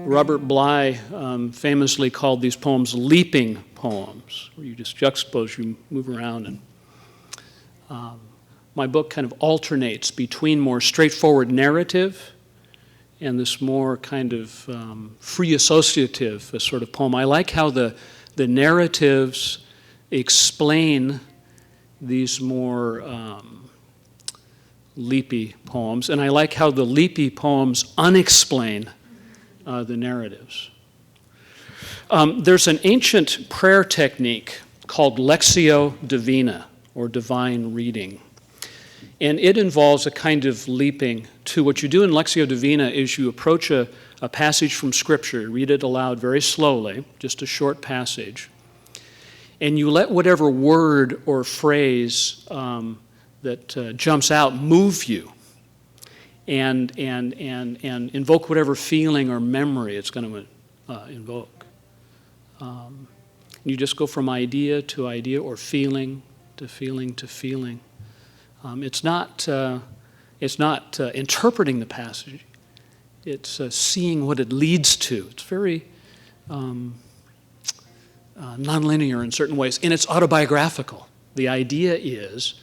Robert Bly famously called these poems leaping poems, where you just juxtapose, you move around. And my book kind of alternates between more straightforward narrative and this more kind of free associative sort of poem. I like how the narratives explain these more leapy poems, and I like how the leapy poems unexplain the narratives. There's an ancient prayer technique called Lectio Divina, or divine reading. And it involves a kind of leaping to what you do in Lectio Divina is you approach a passage from Scripture, read it aloud very slowly, just a short passage, and you let whatever word or phrase that jumps out move you and invoke whatever feeling or memory it's going to invoke. You just go from idea to idea or feeling to feeling to feeling. It's not interpreting the passage. It's seeing what it leads to. It's very nonlinear in certain ways, and it's autobiographical. The idea is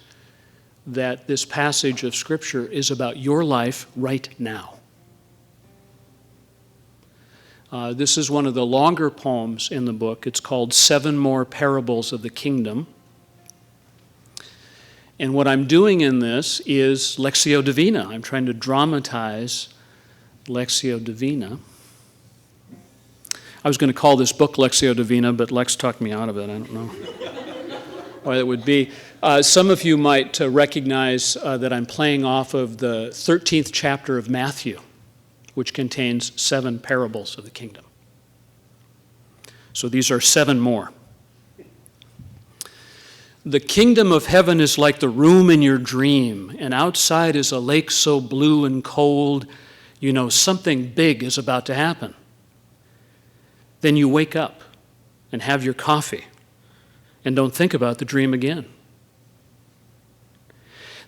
that this passage of Scripture is about your life right now. This is one of the longer poems in the book. It's called Seven More Parables of the Kingdom. And what I'm doing in this is Lectio Divina. I'm trying to dramatize Lectio Divina. I was going to call this book Lectio Divina, but Lex talked me out of it. I don't know why that would be. Some of you might recognize that I'm playing off of the 13th chapter of Matthew, which contains 7 parables of the kingdom. So these are 7 more. The kingdom of heaven is like the room in your dream, and outside is a lake so blue and cold, you know something big is about to happen. Then you wake up and have your coffee and don't think about the dream again.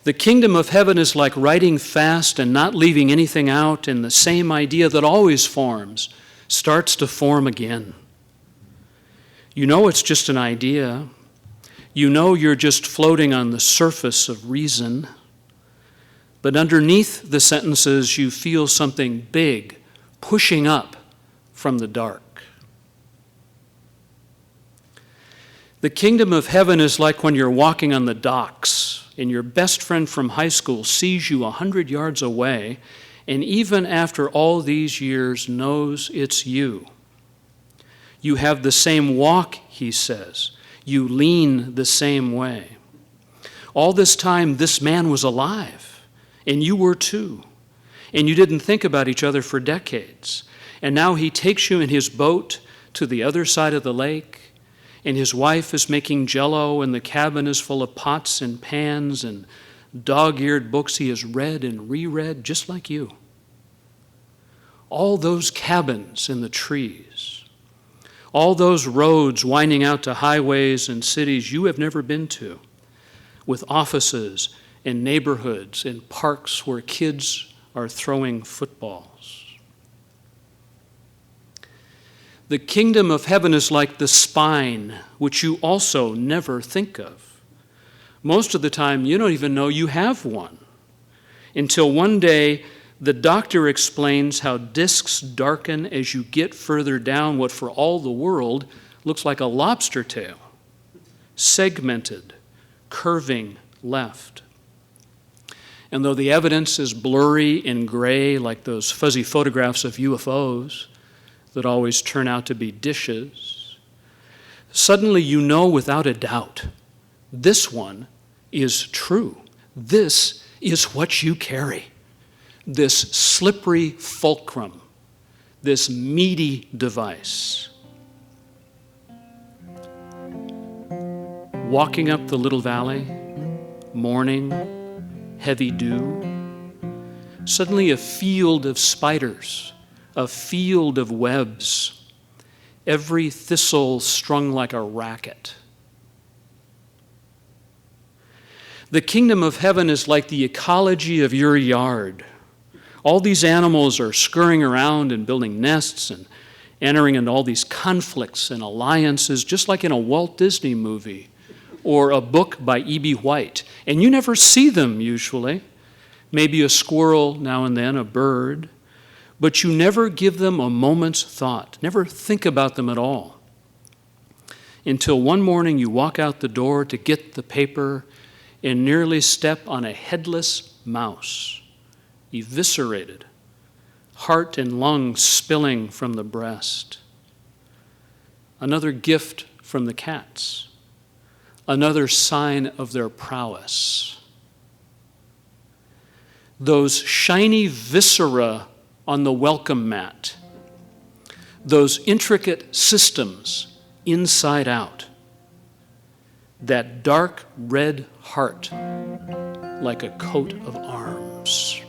The kingdom of heaven is like writing fast and not leaving anything out, and the same idea that always forms starts to form again. You know it's just an idea. You know you're just floating on the surface of reason, but underneath the sentences you feel something big pushing up from the dark. The kingdom of heaven is like when you're walking on the docks and your best friend from high school sees you 100 yards away and even after all these years knows it's you. You have the same walk, he says. You lean the same way. All this time, this man was alive, and you were too. And you didn't think about each other for decades. And now he takes you in his boat to the other side of the lake, and his wife is making Jell-O, and the cabin is full of pots and pans and dog-eared books he has read and reread, just like you. All those cabins in the trees, all those roads winding out to highways and cities you have never been to, with offices and neighborhoods and parks where kids are throwing footballs. The kingdom of heaven is like the spine, which you also never think of. Most of the time, you don't even know you have one, until one day the doctor explains how discs darken as you get further down what for all the world looks like a lobster tail, segmented, curving left. And though the evidence is blurry and gray like those fuzzy photographs of UFOs that always turn out to be dishes, suddenly you know without a doubt, this one is true. This is what you carry. This slippery fulcrum, this meaty device. Walking up the little valley, morning, heavy dew, suddenly a field of spiders, a field of webs, every thistle strung like a racket. The kingdom of heaven is like the ecology of your yard, All these animals are scurrying around and building nests and entering into all these conflicts and alliances, just like in a Walt Disney movie or a book by E.B. White. And you never see them usually. Maybe a squirrel now and then, a bird. But you never give them a moment's thought, never think about them at all. Until one morning you walk out the door to get the paper and nearly step on a headless mouse, eviscerated, heart and lungs spilling from the breast. Another gift from the cats, another sign of their prowess. Those shiny viscera on the welcome mat, those intricate systems inside out, that dark red heart like a coat of arms.